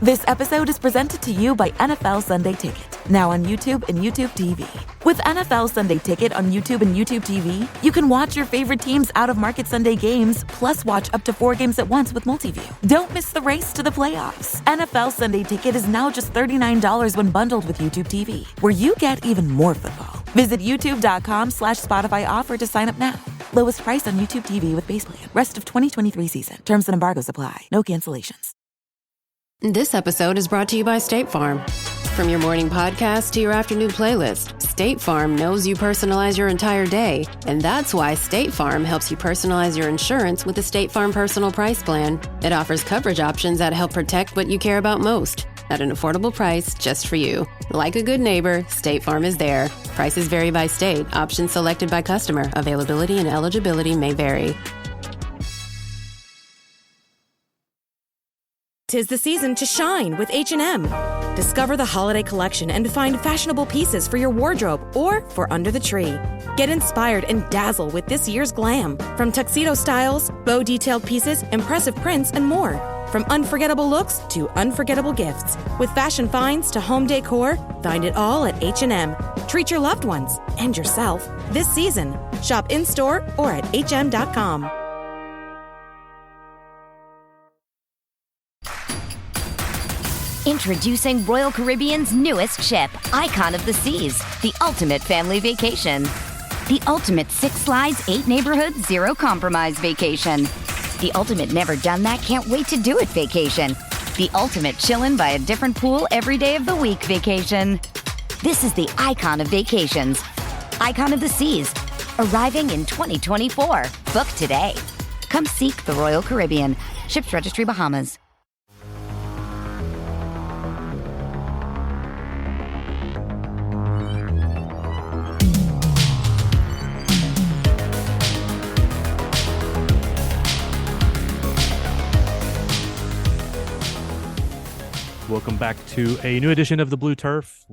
This episode is presented to you by NFL Sunday Ticket, now on YouTube and YouTube TV. With NFL Sunday Ticket on YouTube and YouTube TV, you can watch your favorite teams' out-of-market Sunday games, plus watch up to 4 games at once with Multiview. Don't miss the race to the playoffs. NFL Sunday Ticket is now just $39 when bundled with YouTube TV, where you get even more football. Visit youtube.com/Spotify offer to sign up now. Lowest price on YouTube TV with base plan. Rest of 2023 season. Terms and embargoes apply. No cancellations. This episode is brought to you by State Farm. From your morning podcast to your afternoon playlist, State Farm knows you personalize your entire day, and that's why State Farm helps you personalize your insurance with the State Farm Personal Price Plan. It offers coverage options that help protect what you care about most at an affordable price just for you. Like a good neighbor, State Farm is there. Prices vary by state. Options selected by customer. Availability and eligibility may vary. 'Tis the season to shine with H&M. Discover the holiday collection and find fashionable pieces for your wardrobe or for under the tree. Get inspired and dazzle with this year's glam. From tuxedo styles, bow detailed pieces, impressive prints, and more. From unforgettable looks to unforgettable gifts. With fashion finds to home decor, find it all at H&M. Treat your loved ones and yourself this season. Shop in-store or at hm.com. Introducing Royal Caribbean's newest ship, Icon of the Seas, the ultimate family vacation. The ultimate 6 slides, 8 neighborhoods, 0 compromise vacation. The ultimate never done that, can't wait to do it vacation. The ultimate chillin' by a different pool every day of the week vacation. This is the Icon of Vacations. Icon of the Seas, arriving in 2024. Book today. Come seek the Royal Caribbean. Ships Registry, Bahamas. Welcome back to a new edition of the Blue Turf.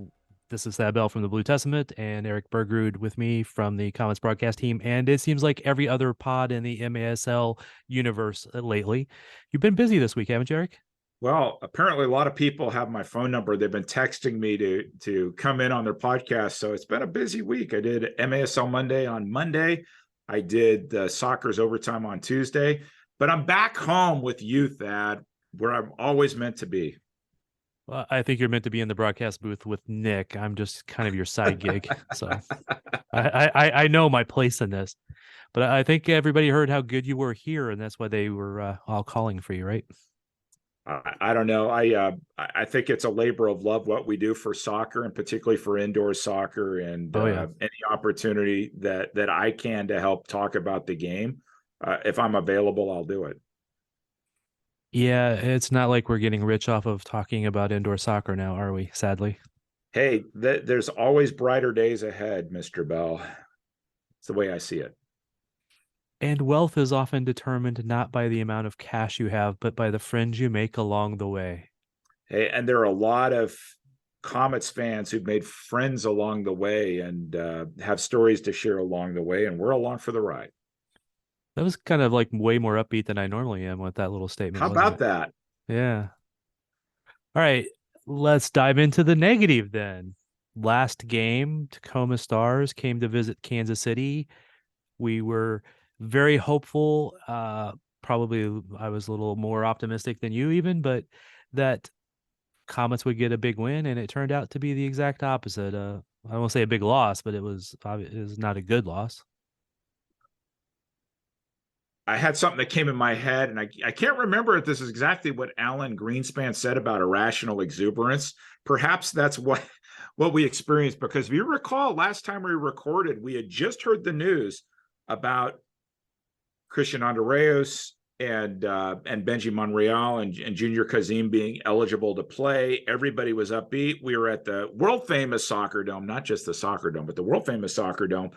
This is Thad Bell from the Blue Testament and Eric Bergrud with me from the Comets broadcast team. And it seems like every other pod in the MASL universe lately. You've been busy this week, haven't you, Eric? Well, apparently a lot of people have my phone number. They've been texting me to come in on their podcast. So it's been a busy week. I did MASL Monday on Monday. I did Soccer's Overtime on Tuesday. But I'm back home with you, Thad, where I'm always meant to be. Well, I think you're meant to be in the broadcast booth with Nick. I'm just kind of your side gig. So I know my place in this. But I think everybody heard how good you were here, and that's why they were all calling for you, right? I don't know. I think it's a labor of love what we do for soccer, and particularly for indoor soccer, and any opportunity that I can to help talk about the game. If I'm available, I'll do it. Yeah, it's not like we're getting rich off of talking about indoor soccer now, are we? Sadly. Hey, there's always brighter days ahead, Mr. Bell. It's the way I see it. And wealth is often determined not by the amount of cash you have, but by the friends you make along the way. Hey, and there are a lot of Comets fans who've made friends along the way and have stories to share along the way, and we're along for the ride. That was kind of like way more upbeat than I normally am with that little statement. How about that? Yeah. All right, let's dive into the negative then. Last game, Tacoma Stars came to visit Kansas City. We were very hopeful. Probably I was a little more optimistic than you even, but that Comets would get a big win, and it turned out to be the exact opposite. I won't say a big loss, but it was not a good loss. I had something that came in my head, and I can't remember if this is exactly what Alan Greenspan said about irrational exuberance. Perhaps that's what we experienced, because if you recall, last time we recorded, we had just heard the news about Christian Andreas and Benji Monreal and Junior Kazim being eligible to play. Everybody was upbeat. We were at the world-famous Soccer Dome, not just the Soccer Dome, but the world-famous Soccer Dome.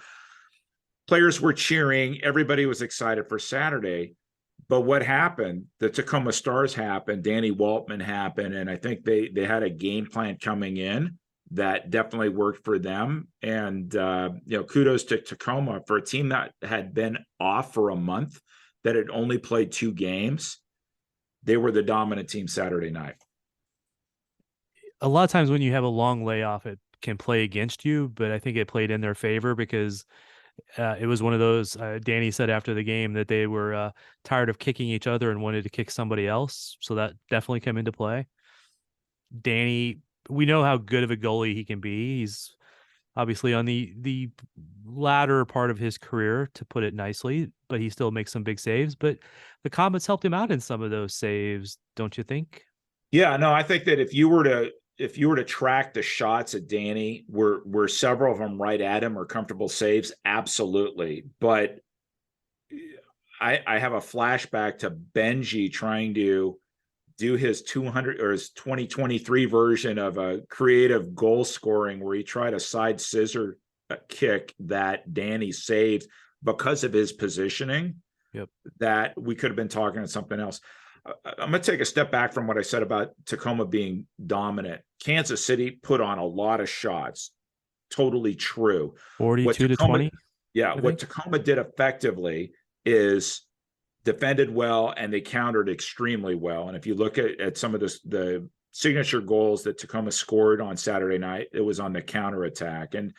Players were cheering. Everybody was excited for Saturday. But what happened? The Tacoma Stars happened. Danny Waltman happened. And I think they had a game plan coming in that definitely worked for them. And, kudos to Tacoma for a team that had been off for a month, that had only played 2 games. They were the dominant team Saturday night. a lot of times when you have a long layoff, it can play against you, but I think it played in their favor because it was one of those. Danny said after the game that they were tired of kicking each other and wanted to kick somebody else. So that definitely came into play. Danny, we know how good of a goalie he can be. He's obviously on the latter part of his career, to put it nicely, but he still makes some big saves. But the Comets helped him out in some of those saves, don't you think? Yeah, no, I think that if you were to track the shots at Danny, were several of them right at him or comfortable saves? Absolutely. But I have a flashback to Benji trying to do his 200 or his 2023 version of a creative goal scoring where he tried a side scissor kick that Danny saved because of his positioning. Yep. That we could have been talking about something else. I'm going to take a step back from what I said about Tacoma being dominant. Kansas City put on a lot of shots. Totally true. 42 to 20. Yeah. What Tacoma did effectively is defended well and they countered extremely well. And if you look at some of the signature goals that Tacoma scored on Saturday night, it was on the counterattack. And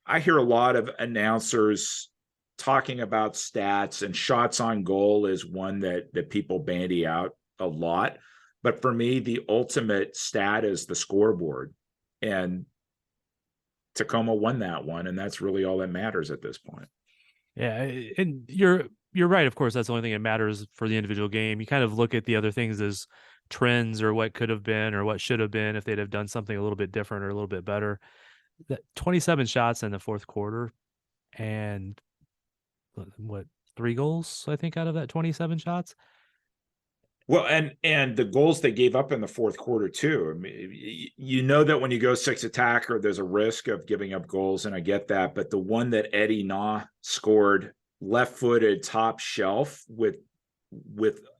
I hear a lot of announcers talking about stats, and shots on goal is one that people bandy out a lot. But for me, the ultimate stat is the scoreboard. And Tacoma won that one, and that's really all that matters at this point. Yeah, and you're right. Of course, that's the only thing that matters for the individual game. You kind of look at the other things as trends or what could have been or what should have been if they'd have done something a little bit different or a little bit better. That 27 shots in the fourth quarter, and what, 3 goals, I think, out of that 27 shots. Well, and the goals they gave up in the fourth quarter too. I mean, you know that when you go 6 attacker, there's a risk of giving up goals, and I get that. But the one that Eddie Nah scored, left-footed, top shelf, with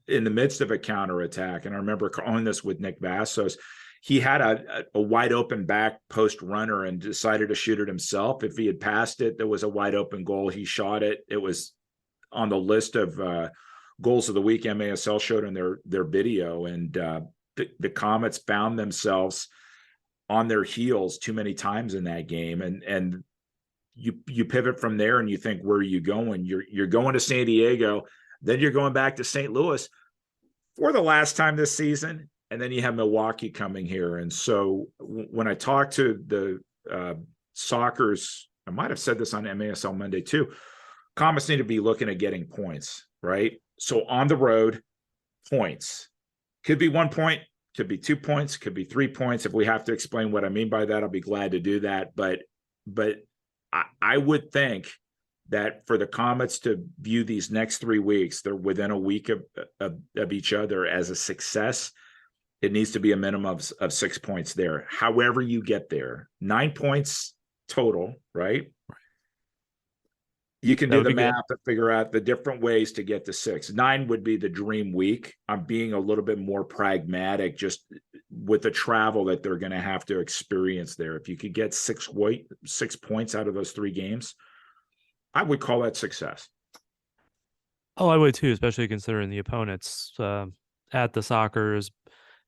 in the midst of a counterattack, and I remember calling this with Nick Vassos. He had a wide open back post runner and decided to shoot it himself. If he had passed it, there was a wide open goal. He shot it. It was on the list of goals of the week MASL showed in their video. And the Comets found themselves on their heels too many times in that game. And you pivot from there and you think, where are you going? You're going to San Diego, then you're going back to St. Louis for the last time this season. And then you have Milwaukee coming here. And so when I talked to the Sockers, I might have said this on MASL Monday too, Comets need to be looking at getting points, right? So on the road, points. Could be 1 point, could be 2 points, could be 3 points. If we have to explain what I mean by that, I'll be glad to do that. But I would think that for the Comets to view these next 3 weeks, they're within a week of each other, as a success. It needs to be a minimum of 6 points there. However you get there, 9 points total, right? You can do the math and figure out the different ways to get to 6. 9 would be the dream week. I'm being a little bit more pragmatic just with the travel that they're going to have to experience there. If you could get 6 points out of those 3 games, I would call that success. Oh, I would too, especially considering the opponents at the Sockers,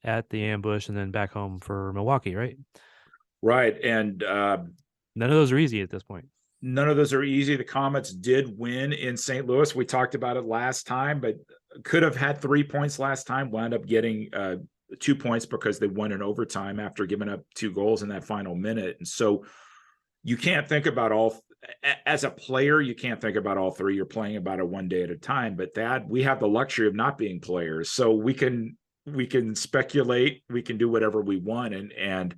at the Ambush, and then back home for Milwaukee, right? Right. And none of those are easy at this point. None of those are easy. The Comets did win in St. Louis. We talked about it last time, but could have had 3 points last time, wound up getting 2 points because they won in overtime after giving up 2 goals in that final minute. And so you can't think about all, as a player, you can't think about all 3. You're playing about it one day at a time, but that we have the luxury of not being players. So we can speculate, we can do whatever we want. And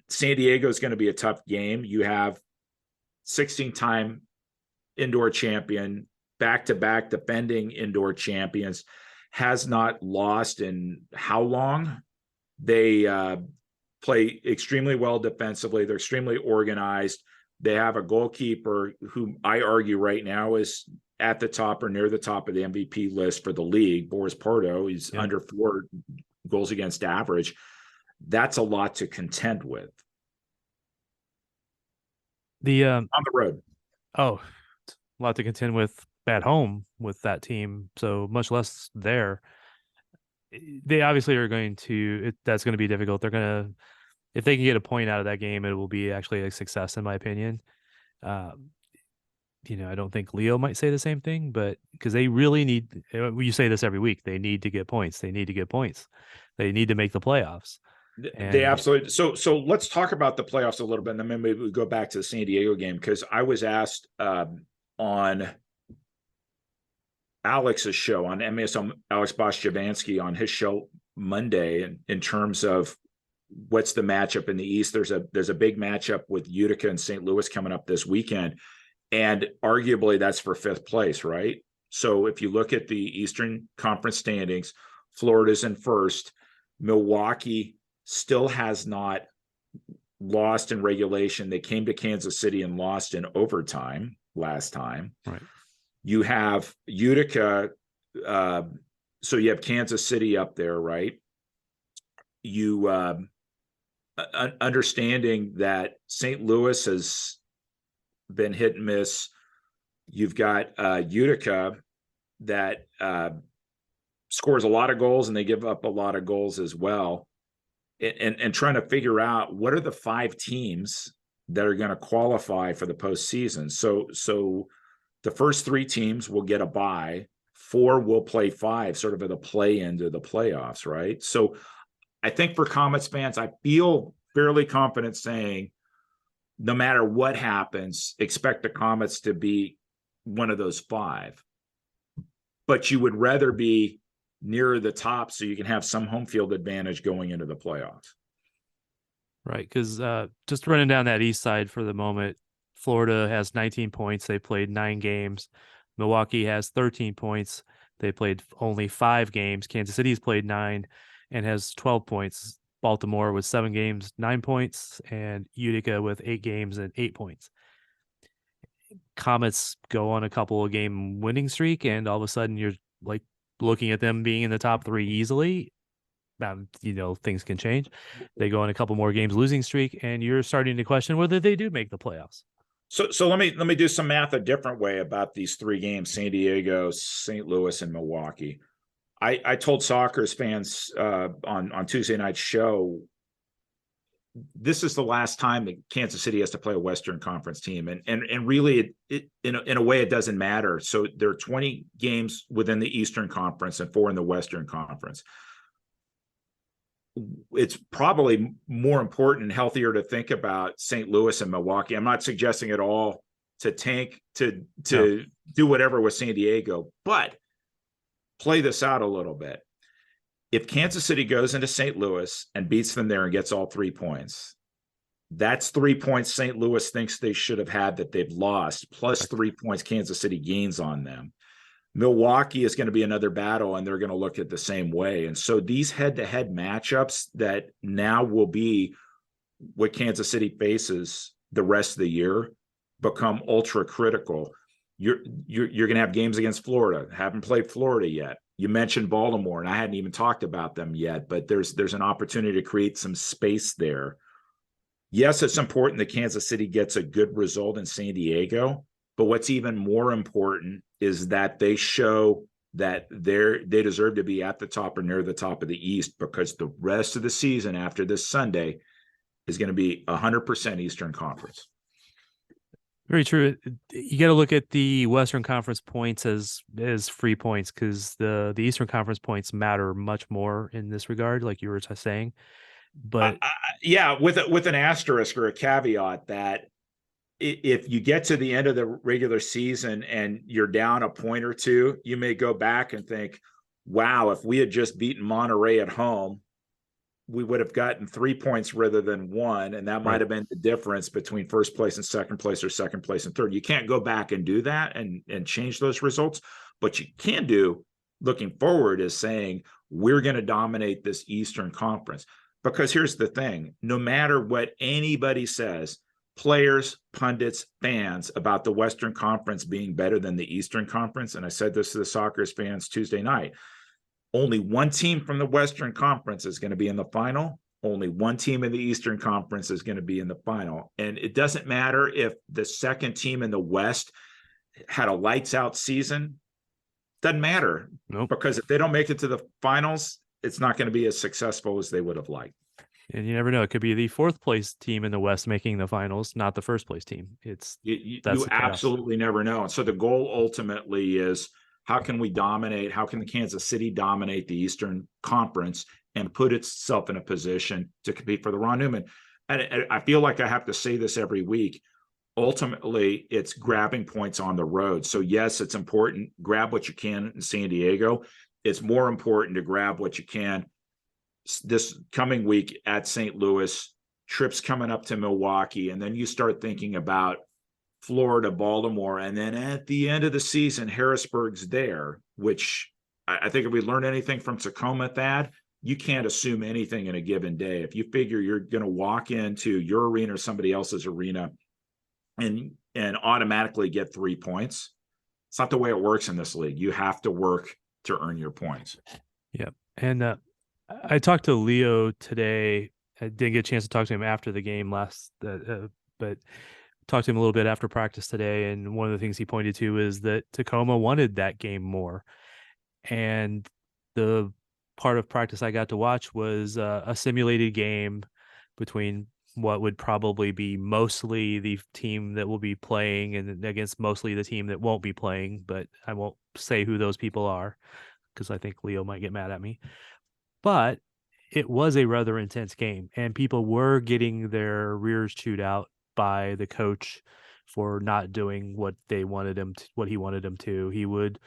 San Diego is going to be a tough game. You have 16-time indoor champion, back-to-back defending indoor champions, has not lost in how long? They play extremely well defensively. They're extremely organized. They have a goalkeeper who I argue right now is at the top or near the top of the MVP list for the league. Boris Pardo, he's under 4 goals against average. That's a lot to contend with. On the road. Oh, a lot to contend with at home with that team. So much less there. they obviously are going to. That's going to be difficult. They're going to, if they can get a point out of that game, it will be actually a success, in my opinion. I don't think Leo might say the same thing, but because they really need, you say this every week, they need to get points. They need to get points. They need to make the playoffs. They absolutely. So let's talk about the playoffs a little bit, and then maybe we go back to the San Diego game, because I was asked on Alex's show, on MSM, Alex Bosch-Javansky on his show Monday, in terms of what's the matchup in the East. There's a big matchup with Utica and St. Louis coming up this weekend. And arguably that's for 5th place, right? So if you look at the Eastern Conference standings, Florida's in first. Milwaukee still has not lost in regulation. They came to Kansas City and lost in overtime last time. Right. You have Utica. So you have Kansas City up there, right? You understanding that St. Louis has been hit and miss. You've got Utica that scores a lot of goals, and they give up a lot of goals as well. And trying to figure out what are the 5 teams that are going to qualify for the postseason. So the first 3 teams will get a bye. 4 will play 5, sort of at a play into the playoffs, right? So I think for Comets fans, I feel fairly confident saying, no matter what happens, expect the Comets to be one of those 5. But you would rather be nearer the top so you can have some home field advantage going into the playoffs. Right, because just running down that east side for the moment, Florida has 19 points. They played 9 games. Milwaukee has 13 points. They played only 5 games. Kansas City's played 9 and has 12 points. Baltimore with 7 games, 9 points, and Utica with 8 games and 8 points. Comets go on a couple of game winning streak, and all of a sudden you're like looking at them being in the top 3 easily. Things can change. They go on a couple more games losing streak, and you're starting to question whether they do make the playoffs. So let me do some math a different way about these 3 games: San Diego, St. Louis, and Milwaukee. I told Sockers fans on Tuesday night's show, this is the last time that Kansas City has to play a Western Conference team, and really, it in a way, it doesn't matter. So there are 20 games within the Eastern Conference and 4 in the Western Conference. It's probably more important and healthier to think about St. Louis and Milwaukee. I'm not suggesting at all to tank to do whatever with San Diego, but play this out a little bit. If Kansas City goes into St. Louis and beats them there and gets all 3 points, that's 3 points St. Louis thinks they should have had that they've lost, plus 3 points Kansas City gains on them. Milwaukee is going to be another battle, and they're going to look at the same way. And so these head-to-head matchups that now will be what Kansas City faces the rest of the year become ultra critical. You're going to have games against Florida. Haven't played Florida yet. You mentioned Baltimore, and I hadn't even talked about them yet, but there's an opportunity to create some space there. Yes, it's important that Kansas City gets a good result in San Diego, but what's even more important is that they show that they deserve to be at the top or near the top of the East, because the rest of the season after this Sunday is going to be 100% Eastern Conference. Very true. You got to look at the Western Conference points as free points, because the Eastern Conference points matter much more in this regard, like you were saying. But yeah, with an asterisk or a caveat that if you get to the end of the regular season and you're down a point or 2, you may go back and think, wow, if we had just beaten Monterey at home, we would have gotten 3 points rather than 1. And that might have been the difference between first place and second place, or second place and third. You can't go back and do that and change those results. But you can do, looking forward, is saying, we're going to dominate this Eastern Conference. Because here's the thing, no matter what anybody says, players, pundits, fans, about the Western Conference being better than the Eastern Conference, and I said this to the Sockers fans Tuesday night, only one team from the Western Conference is going to be in the final. Only one team in the Eastern Conference is going to be in the final. And it doesn't matter if the second team in the West had a lights out season. Doesn't matter. Nope. Because if they don't make it to the finals, it's not going to be as successful as they would have liked. And you never know. It could be the fourth place team in the West making the finals, not the first place team. You absolutely never know. And so the goal ultimately is, how can we dominate? How can the Kansas City dominate the Eastern Conference and put itself in a position to compete for the Ron Newman? And I feel like I have to say this every week. Ultimately, it's grabbing points on the road. So yes, it's important. Grab what you can in San Diego. It's more important to grab what you can this coming week at St. Louis, trips coming up to Milwaukee, and then you start thinking about Florida, Baltimore, and then at the end of the season, Harrisburg's there, which I think if we learn anything from Tacoma, Thad, you can't assume anything in a given day. If you figure you're going to walk into your arena or somebody else's arena and automatically get 3 points, it's not the way it works in this league. You have to work to earn your points. Yeah. And I talked to Leo today. I didn't get a chance to talk to him after the game but talked to him a little bit after practice today. And one of the things he pointed to is that Tacoma wanted that game more. And the part of practice I got to watch was a simulated game between what would probably be mostly the team that will be playing and against mostly the team that won't be playing. But I won't say who those people are because I think Leo might get mad at me. But it was a rather intense game, and people were getting their rears chewed out by the coach for not doing what they wanted him to, what he wanted him to. He would,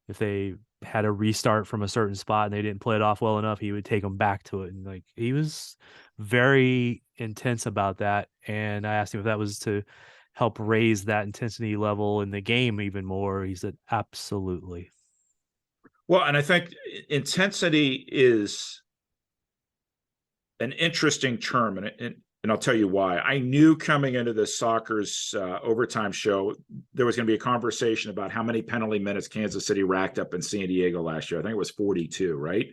if they had a restart from a certain spot and they didn't play it off well enough, he would take them back to it. And like, he was very intense about that. And I asked him if that was to help raise that intensity level in the game even more. He said, absolutely. Well, and I think intensity is an interesting term, and I'll tell you why. I knew coming into the Soccer's overtime show, there was going to be a conversation about how many penalty minutes Kansas City racked up in San Diego last year. I think it was 42, right?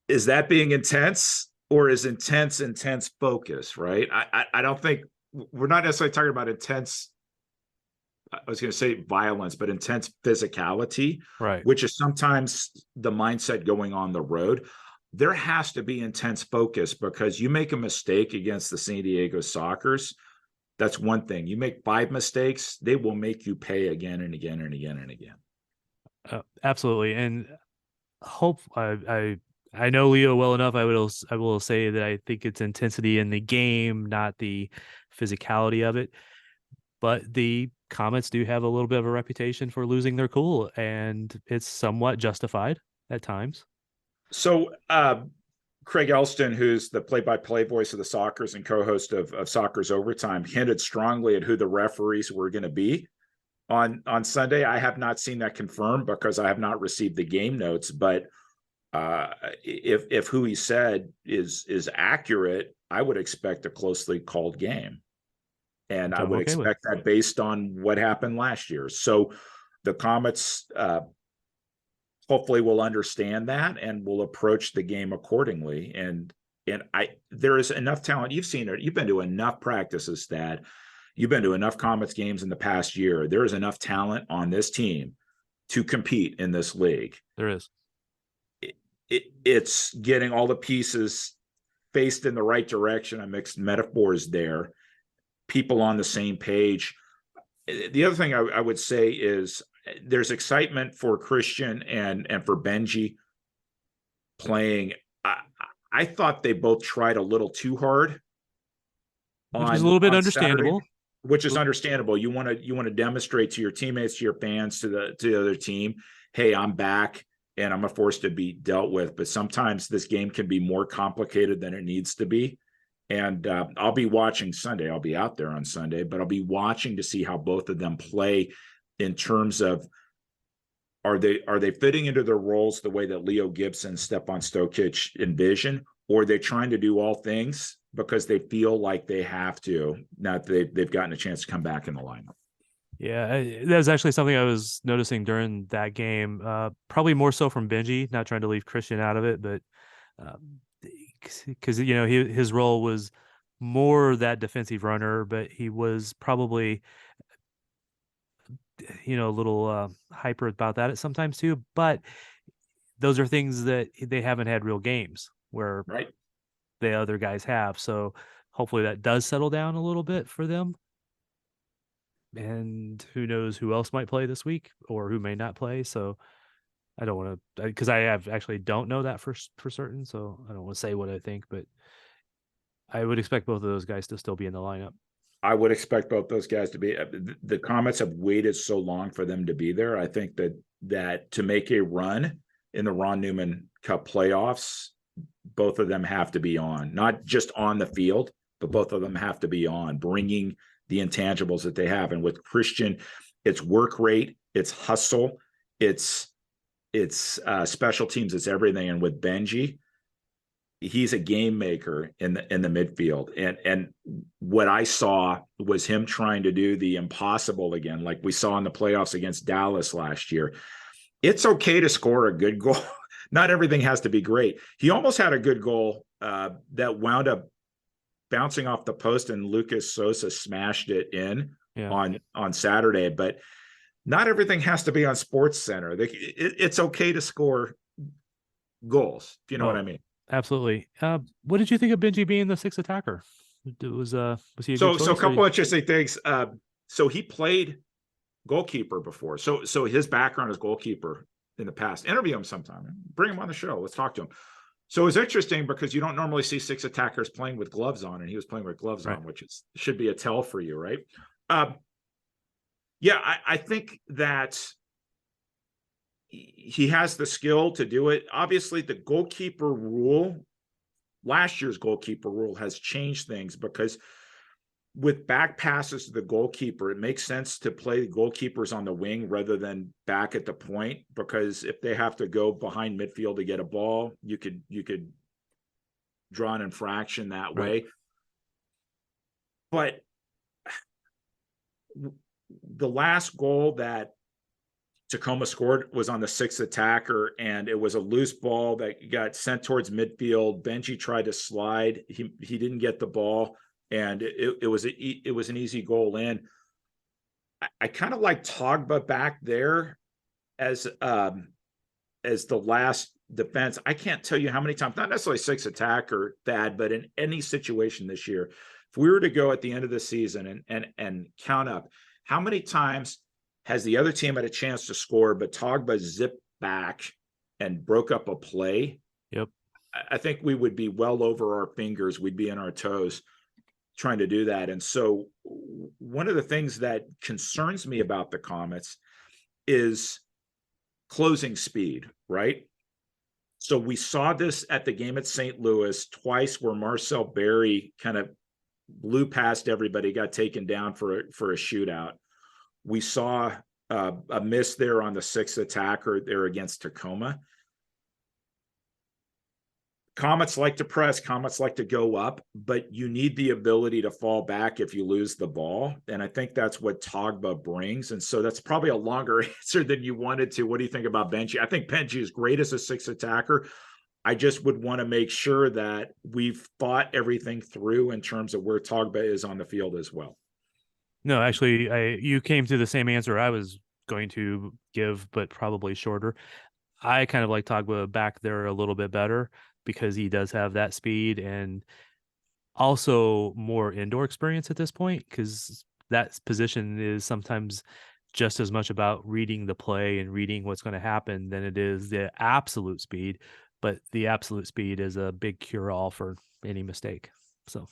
Is that being intense, or is intense focus, right? I don't think we're not necessarily talking about intense, I was going to say violence, but intense physicality, right? Which is sometimes the mindset going on the road. There has to be intense focus, because you make a mistake against the San Diego Sockers, that's one thing. You make 5 mistakes, they will make you pay again and again and again and again. Absolutely. And hope I know Leo well enough. I will say that I think it's intensity in the game, not the physicality of it. But the Comets do have a little bit of a reputation for losing their cool, and it's somewhat justified at times. So Craig Elston, who's the play-by-play voice of the Sockers and co-host of Soccer's Overtime, hinted strongly at who the referees were going to be on Sunday. I have not seen that confirmed because I have not received the game notes. But if who he said is accurate, I would expect a closely called game. And I would expect that based on what happened last year. So the Comets hopefully will understand that and will approach the game accordingly. And there is enough talent. You've seen it. You've been to enough practices, Thad. You've been to enough Comets games in the past year. There is enough talent on this team to compete in this league. There is. It's getting all the pieces faced in the right direction. I mixed metaphors there. People on the same page. The other thing I would say is there's excitement for Christian and for Benji playing. I thought they both tried a little too hard, which is a little bit understandable. Saturday, which is understandable. You want to demonstrate to your teammates, to your fans, to the other team, hey, I'm back and I'm a force to be dealt with. But sometimes this game can be more complicated than it needs to be. And I'll be watching Sunday. I'll be out there on Sunday, but I'll be watching to see how both of them play in terms of are they fitting into their roles the way that Leo Gibson, Stepan Stokic envision, or are they trying to do all things because they feel like they have to now that they've gotten a chance to come back in the lineup? Yeah, that was actually something I was noticing during that game. Probably more so from Benji, not trying to leave Christian out of it, but because his role was more that defensive runner, but he was probably a little hyper about that at sometimes too. But those are things that they haven't had real games where Right. the other guys have. So hopefully that does settle down a little bit for them. And who knows who else might play this week or who may not play. So I don't want to, because I actually don't know that for certain. So I don't want to say what I think, but I would expect both of those guys to still be in the lineup. I would expect both those guys to be. The Comets have waited so long for them to be there. I think that to make a run in the Ron Newman Cup playoffs, both of them have to be on, not just on the field, but both of them have to be on, bringing the intangibles that they have. And with Christian, it's work rate, it's hustle, it's special teams, it's everything. And with Benji, he's a game maker in the midfield. And what I saw was him trying to do the impossible again, like we saw in the playoffs against Dallas last year. It's okay to score a good goal. Not everything has to be great. He almost had a good goal that wound up bouncing off the post, and Lucas Sosa smashed it in on Saturday. But not everything has to be on Sports Center. It's okay to score goals. If you know what I mean? Absolutely. What did you think of Benji being the sixth attacker? Was he a good choice? So a couple interesting things. So he played goalkeeper before. So his background is goalkeeper in the past. Interview him sometime. Bring him on the show. Let's talk to him. So it's interesting because you don't normally see six attackers playing with gloves on, and he was playing with gloves on, which should be a tell for you, right? I think that he has the skill to do it. Obviously, the goalkeeper rule, last year's goalkeeper rule, has changed things because with back passes to the goalkeeper, it makes sense to play the goalkeepers on the wing rather than back at the point, because if they have to go behind midfield to get a ball, you could draw an infraction that way. But the last goal that Tacoma scored was on the sixth attacker, and it was a loose ball that got sent towards midfield. Benji tried to slide. He didn't get the ball, and it was an easy goal in. I kind of like Togba back there as the last defense. I can't tell you how many times, not necessarily six attacker, Thad, but in any situation this year, if we were to go at the end of the season and count up how many times has the other team had a chance to score, but Togba zipped back and broke up a play. Yep. I think we would be well over our fingers. We'd be in our toes trying to do that. And so one of the things that concerns me about the Comets is closing speed, right? So we saw this at the game at St. Louis twice, where Marcel Berry kind of blew past everybody, got taken down for a shootout. We saw a miss there on the sixth attacker there against Tacoma. Comets like to press, Comets like to go up, but you need the ability to fall back if you lose the ball. And I think that's what Togba brings. And so that's probably a longer answer than you wanted to. What do you think about Benji? I think Benji is great as a sixth attacker. I just would want to make sure that we've thought everything through in terms of where Togba is on the field as well. No, actually, you came to the same answer I was going to give, but probably shorter. I kind of like Togba back there a little bit better because he does have that speed and also more indoor experience at this point, because that position is sometimes just as much about reading the play and reading what's going to happen than it is the absolute speed. But the absolute speed is a big cure-all for any mistake. So.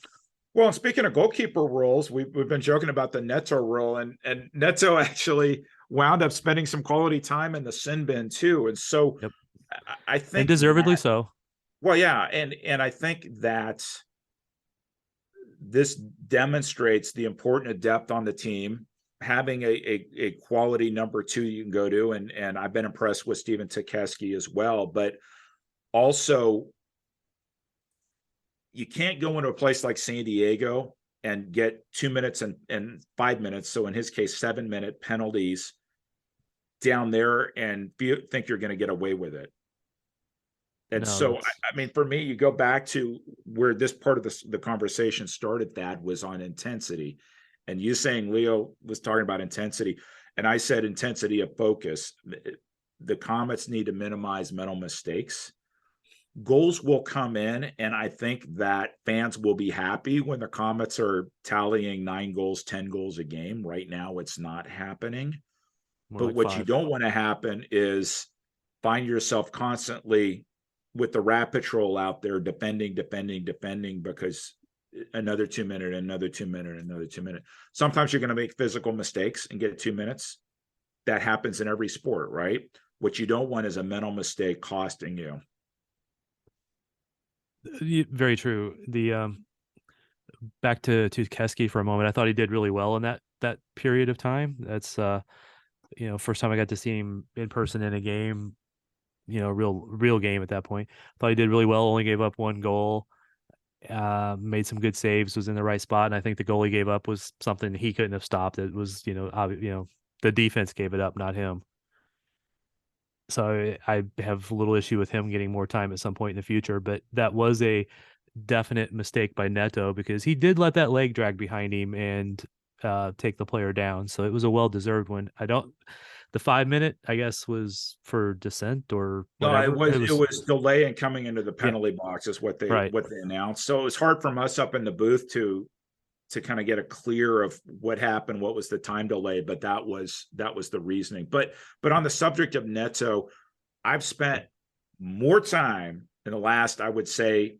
Well, and speaking of goalkeeper roles, we've been joking about the Neto role, and Neto actually wound up spending some quality time in the sin bin too. And so I think, and deservedly so. Well, yeah. And I think that this demonstrates the important depth on the team, having a quality number two you can go to. And I've been impressed with Steven Tedeschi as well, but also, you can't go into a place like San Diego and get 2 minutes and 5 minutes. So in his case, 7-minute penalties down there and think you're going to get away with it. And I mean, for me, you go back to where this part of the conversation started, that was on intensity. And you saying Leo was talking about intensity, and I said intensity of focus. the Comets need to minimize mental mistakes. Goals will come in, and I think that fans will be happy when the Comets are tallying 9 goals, 10 goals a game. Right now, it's not happening. More But like what 5. you don't want to happen is find yourself constantly with the rat patrol out there defending, because another 2 minute, another 2 minute, another 2 minute. Sometimes you're going to make physical mistakes and get 2 minutes. That happens in every sport, right? What you don't want is a mental mistake costing you. Very true. The back to Keski for a moment. I thought he did really well in that period of time. That's first time I got to see him in person in a game, real game at that point. Thought he did really well. Only gave up 1 goal. Made some good saves. Was in the right spot, and I think the goal he gave up was something he couldn't have stopped. It was the defense gave it up, not him. So I have a little issue with him getting more time at some point in the future, but that was a definite mistake by Neto because he did let that leg drag behind him and take the player down. So it was a well-deserved one. The 5 minute, I guess, was for dissent or whatever. No, it was delay in coming into the penalty box is what they announced. So it was hard from us up in the booth to kind of get a clear of what happened, what was the time delay, but that was the reasoning. But on the subject of Neto, I've spent more time in the last, I would say,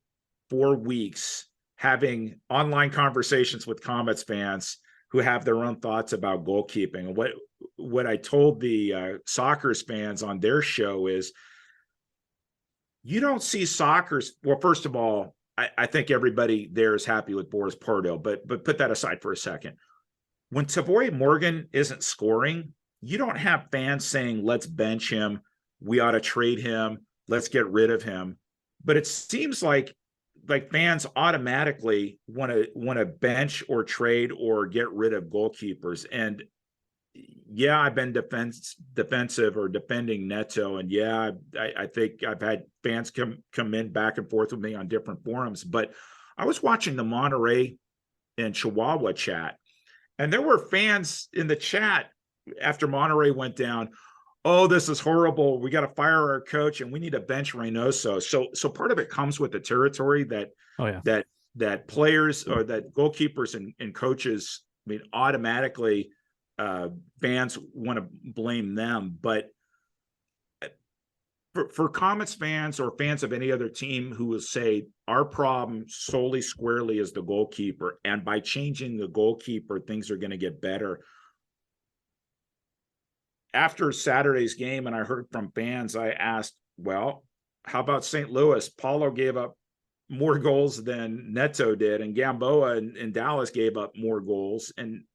4 weeks having online conversations with Comets fans who have their own thoughts about goalkeeping. What I told the Soccers fans on their show is you don't see Soccers. Well, first of all, I think everybody there is happy with Boris Pardo, but put that aside for a second. When Savoy Morgan isn't scoring, you don't have fans saying, let's bench him, we ought to trade him, let's get rid of him. But it seems like fans automatically want to bench or trade or get rid of goalkeepers. And yeah, I've been defensive or defending Neto. And yeah, I think I've had fans come in back and forth with me on different forums, but I was watching the Monterey and Chihuahua chat, and there were fans in the chat after Monterey went down. Oh, this is horrible. We got to fire our coach and we need to bench Reynoso. So part of it comes with the territory that that players or that goalkeepers and coaches, I mean, automatically fans want to blame them. But for Comets fans or fans of any other team who will say our problem solely squarely is the goalkeeper, and by changing the goalkeeper, things are going to get better. After Saturday's game, and I heard from fans, I asked, well, how about St. Louis? Paulo gave up more goals than Neto did, and Gamboa in Dallas gave up more goals. And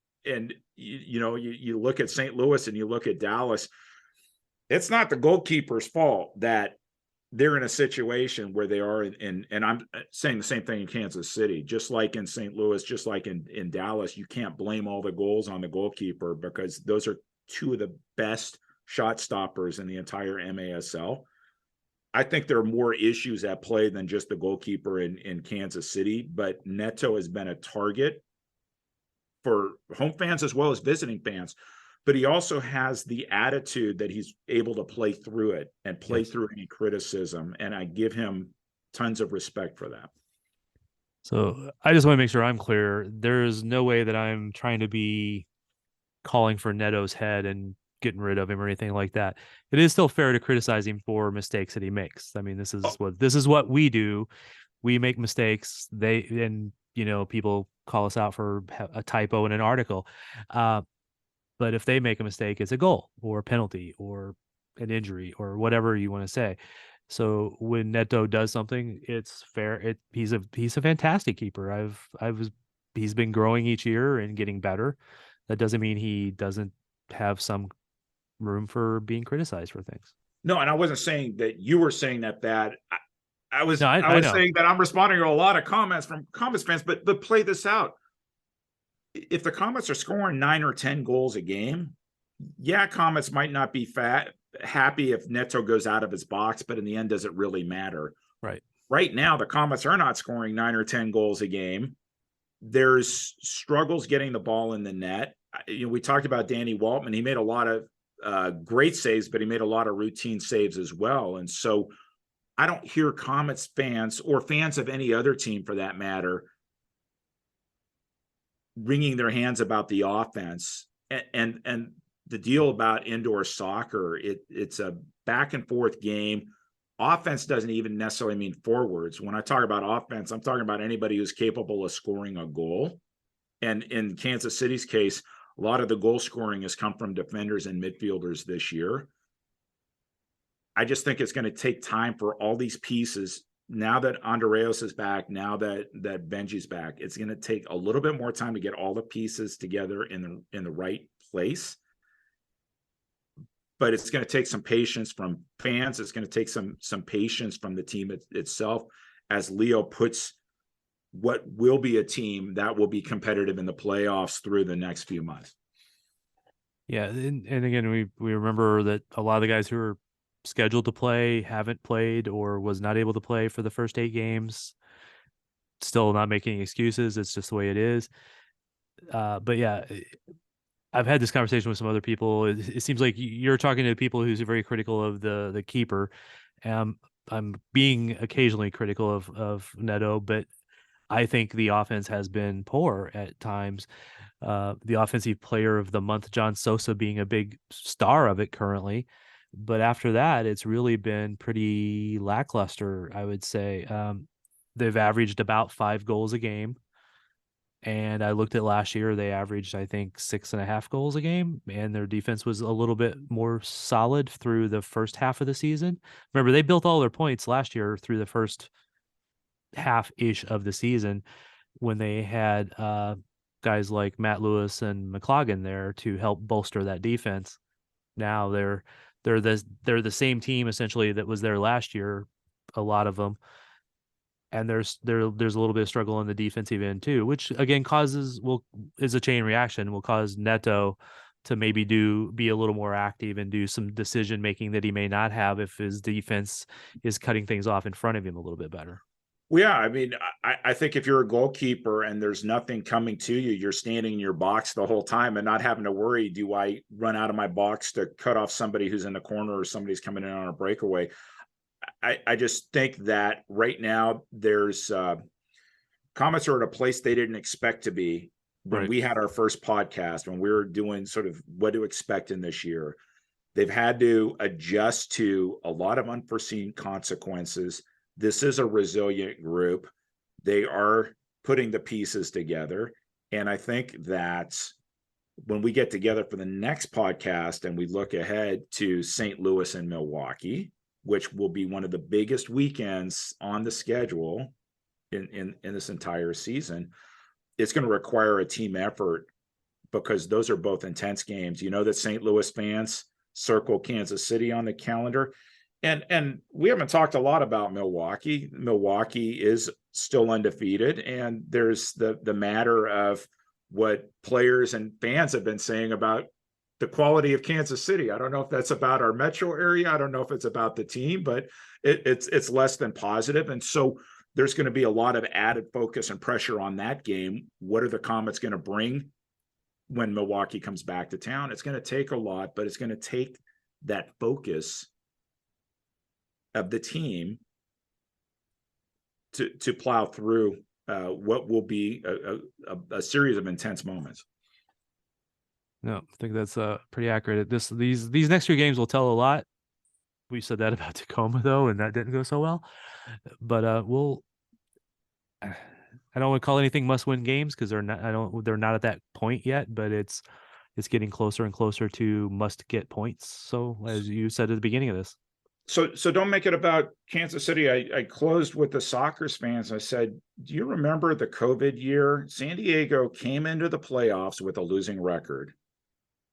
you look at St. Louis and you look at Dallas, it's not the goalkeeper's fault that they're in a situation where they are and I'm saying the same thing in Kansas City, just like in St. Louis, just like in Dallas. You can't blame all the goals on the goalkeeper because those are 2 of the best shot stoppers in the entire MASL. I think there are more issues at play than just the goalkeeper in Kansas City, but Neto has been a target for home fans as well as visiting fans. But he also has the attitude that he's able to play through it and play through any criticism. And I give him tons of respect for that. So I just want to make sure I'm clear. There's no way that I'm trying to be calling for Neto's head and getting rid of him or anything like that. It is still fair to criticize him for mistakes that he makes. I mean, this is what we do. We make mistakes. People call us out for a typo in an article. But if they make a mistake, it's a goal or a penalty or an injury or whatever you want to say. So when Neto does something, it's fair. He's a fantastic keeper. He's been growing each year and getting better. That doesn't mean he doesn't have some room for being criticized for things. No, and I wasn't saying that you were saying that bad. I was saying that I'm responding to a lot of comments from Comets fans, but play this out. If the Comets are scoring 9 or 10 goals a game, yeah, Comets might not be happy if Neto goes out of his box, but in the end, does it really matter? Right. Right now, the Comets are not scoring 9 or 10 goals a game. There's struggles getting the ball in the net. We talked about Danny Waltman. He made a lot of great saves, but he made a lot of routine saves as well. And so I don't hear Comets fans or fans of any other team for that matter wringing their hands about the offense. And the deal about indoor soccer, it's a back and forth game. Offense doesn't even necessarily mean forwards. When I talk about offense, I'm talking about anybody who's capable of scoring a goal. And in Kansas City's case, a lot of the goal scoring has come from defenders and midfielders this year. I just think it's going to take time for all these pieces. Now that Andreas is back, now that Benji's back, it's going to take a little bit more time to get all the pieces together in the right place. But it's going to take some patience from fans. It's going to take some patience from the team itself as Leo puts what will be a team that will be competitive in the playoffs through the next few months. Yeah, and again, we remember that a lot of the guys who are scheduled to play haven't played or was not able to play for the first 8 games. Still not making excuses. It's just the way it is. But yeah, I've had this conversation with some other people. It seems like you're talking to people who's very critical of the keeper. I'm being occasionally critical of Neto, but I think the offense has been poor at times. The offensive player of the month, John Sosa, being a big star of it currently. But after that, it's really been pretty lackluster, I would say. They've averaged about 5 goals a game. And I looked at last year, they averaged, I think, 6.5 goals a game. And their defense was a little bit more solid through the first half of the season. Remember, they built all their points last year through the first half-ish of the season when they had guys like Matt Lewis and McLaughlin there to help bolster that defense. Now they're the same team essentially that was there last year, a lot of them, and there's a little bit of struggle on the defensive end too, which again is a chain reaction, will cause Neto to maybe be a little more active and do some decision making that he may not have if his defense is cutting things off in front of him a little bit better. Well, yeah, I mean, I think if you're a goalkeeper and there's nothing coming to you, you're standing in your box the whole time and not having to worry, do I run out of my box to cut off somebody who's in the corner or somebody's coming in on a breakaway? I just think that right now there's Comets are at a place they didn't expect to be when we had our first podcast, when we were doing sort of what to expect in this year. They've had to adjust to a lot of unforeseen consequences. This is a resilient group. They are putting the pieces together. And I think that when we get together for the next podcast and we look ahead to St. Louis and Milwaukee, which will be one of the biggest weekends on the schedule in this entire season, it's going to require a team effort because those are both intense games. You know that St. Louis fans circle Kansas City on the calendar. And we haven't talked a lot about Milwaukee. Milwaukee is still undefeated. And there's the matter of what players and fans have been saying about the quality of Kansas City. I don't know if that's about our metro area. I don't know if it's about the team, but it's less than positive. And so there's going to be a lot of added focus and pressure on that game. What are the Comets going to bring when Milwaukee comes back to town? It's going to take a lot, but it's going to take that focus of the team to plow through what will be a series of intense moments. No, I think that's pretty accurate. These next 3 games will tell a lot. We said that about Tacoma though, and that didn't go so well. But I don't want to call anything must-win games because they're not at that point yet. But it's getting closer and closer to must-get points. So as you said at the beginning of this. So don't make it about Kansas City. I closed with the Sockers fans. I said, do you remember the COVID year? San Diego came into the playoffs with a losing record,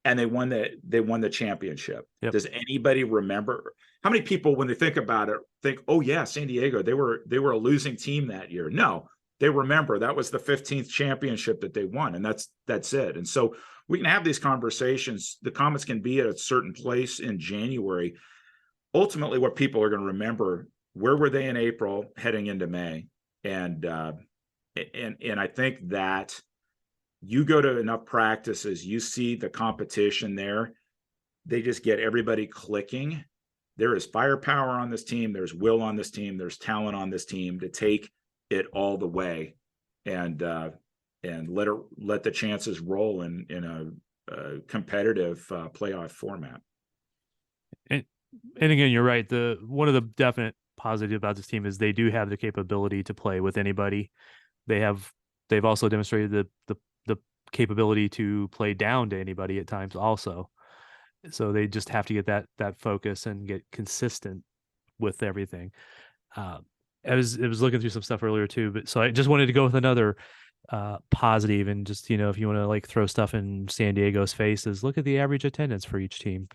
and they won the championship. Yep. Does anybody remember? How many people, when they think about it, think, oh yeah, San Diego, they were a losing team that year? No, they remember that was the 15th championship that they won, and that's it. And so we can have these conversations. The Comets can be at a certain place in January. Ultimately, what people are going to remember, where were they in April heading into May? And I think that you go to enough practices, you see the competition there. they just get everybody clicking. There is firepower on this team. There's will on this team. There's talent on this team to take it all the way, and let the chances roll in a competitive playoff format. And again, you're right. One of the definite positive about this team is they do have the capability to play with anybody. They've also demonstrated the capability to play down to anybody at times also. So they just have to get that focus and get consistent with everything. I was looking through some stuff earlier too, but so I just wanted to go with another positive, and just, if you want to like throw stuff in San Diego's faces, look at the average attendance for each team.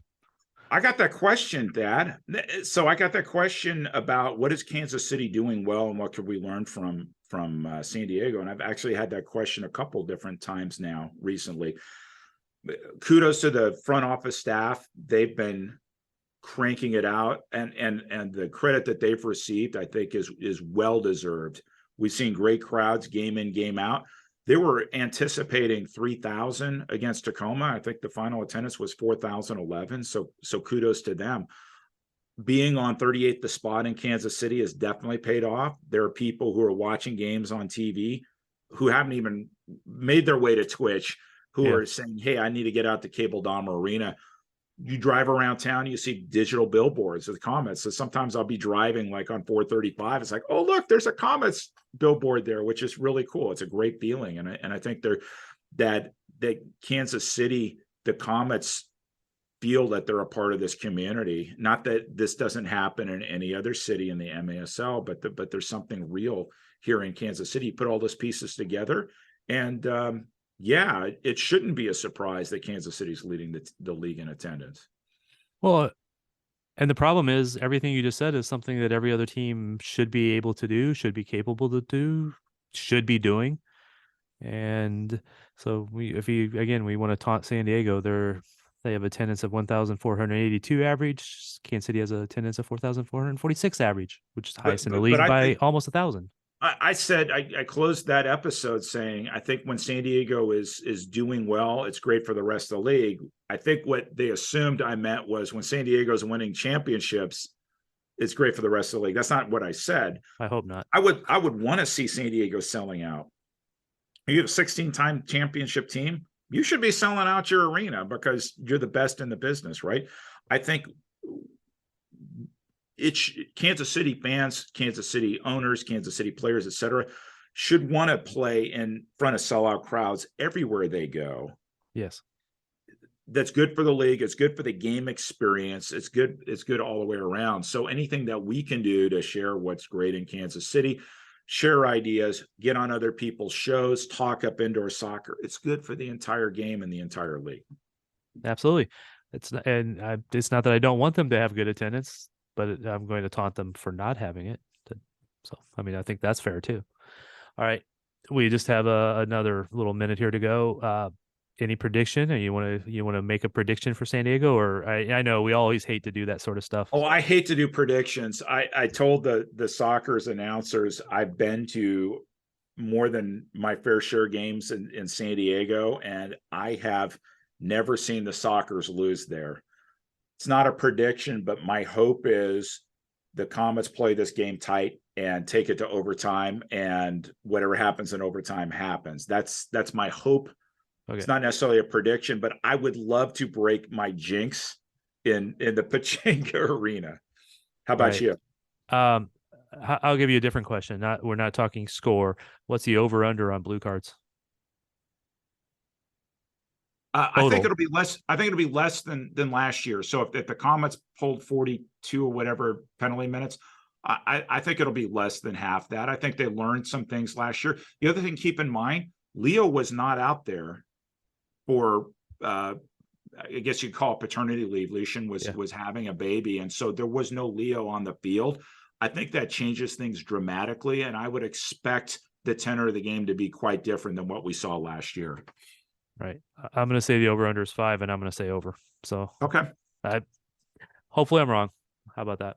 I got that question, Dad. So I got that question about what is Kansas City doing well and what could we learn from San Diego? And I've actually had that question a couple different times now recently. Kudos to the front office staff. They've been cranking it out, and the credit that they've received, I think, is well deserved. We've seen great crowds game in, game out. They were anticipating 3,000 against Tacoma. I think the final attendance was 4,011. So kudos to them. Being on 38th the spot in Kansas City has definitely paid off. There are people who are watching games on TV who haven't even made their way to Twitch, who are saying, hey, I need to get out to Cable Dahmer Arena. You drive around town, you see digital billboards of the Comets. So sometimes I'll be driving like on 435. It's like, oh, look, there's a Comets billboard there, which is really cool. It's a great feeling. And I think that Kansas City, the Comets feel that they're a part of this community. Not that this doesn't happen in any other city in the MASL, but there's something real here in Kansas City. You put all those pieces together, and it shouldn't be a surprise that Kansas City's leading the league in attendance. Well, and the problem is everything you just said is something that every other team should be able to do, should be capable to do, should be doing. And so we want to taunt San Diego, they have attendance of 1,482 average. Kansas City has an attendance of 4,446 average, which is the highest in the league by almost 1,000. I said I closed that episode saying I think when San Diego is doing well, it's great for the rest of the league. I think what they assumed I meant was when San Diego's winning championships, it's great for the rest of the league. That's not what I said. I hope not. I would want to see San Diego selling out. You have a 16-time championship team. You should be selling out your arena because you're the best in the business, right? I think Kansas City fans, Kansas City owners, Kansas City players, et cetera, should want to play in front of sellout crowds everywhere they go. Yes. That's good for the league. It's good for the game experience. It's good all the way around. So anything that we can do to share what's great in Kansas City, share ideas, get on other people's shows, talk up indoor soccer, it's good for the entire game and the entire league. Absolutely. It's not that I don't want them to have good attendance, but I'm going to taunt them for not having it. So, I think that's fair too. All right. We just have another little minute here to go. Any prediction? Or you want to make a prediction for San Diego? Or I know we always hate to do that sort of stuff. Oh, I hate to do predictions. I told the soccer's announcers I've been to more than my fair share games in San Diego, and I have never seen the Sockers lose there. It's not a prediction, but my hope is the Comets play this game tight and take it to overtime, and whatever happens in overtime happens. That's my hope. Okay. It's not necessarily a prediction, but I would love to break my jinx in the Pachanga Arena. How about you? I'll give you a different question. We're not talking score. What's the over under on blue cards? I think it'll be less. I think it'll be less than last year. So if the Comets pulled 42 or whatever penalty minutes, I think it'll be less than half that. I think they learned some things last year. The other thing, keep in mind, Leo was not out there for I guess you'd call it paternity leave. Lucian was having a baby, and so there was no Leo on the field. I think that changes things dramatically, and I would expect the tenor of the game to be quite different than what we saw last year. Right. I'm going to say the over-under is 5, and I'm going to say over. So okay. Hopefully I'm wrong. How about that?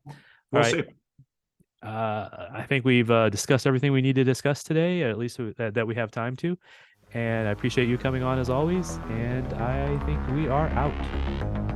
We'll see. I think we've discussed everything we need to discuss today, at least that we have time to. And I appreciate you coming on as always. And I think we are out.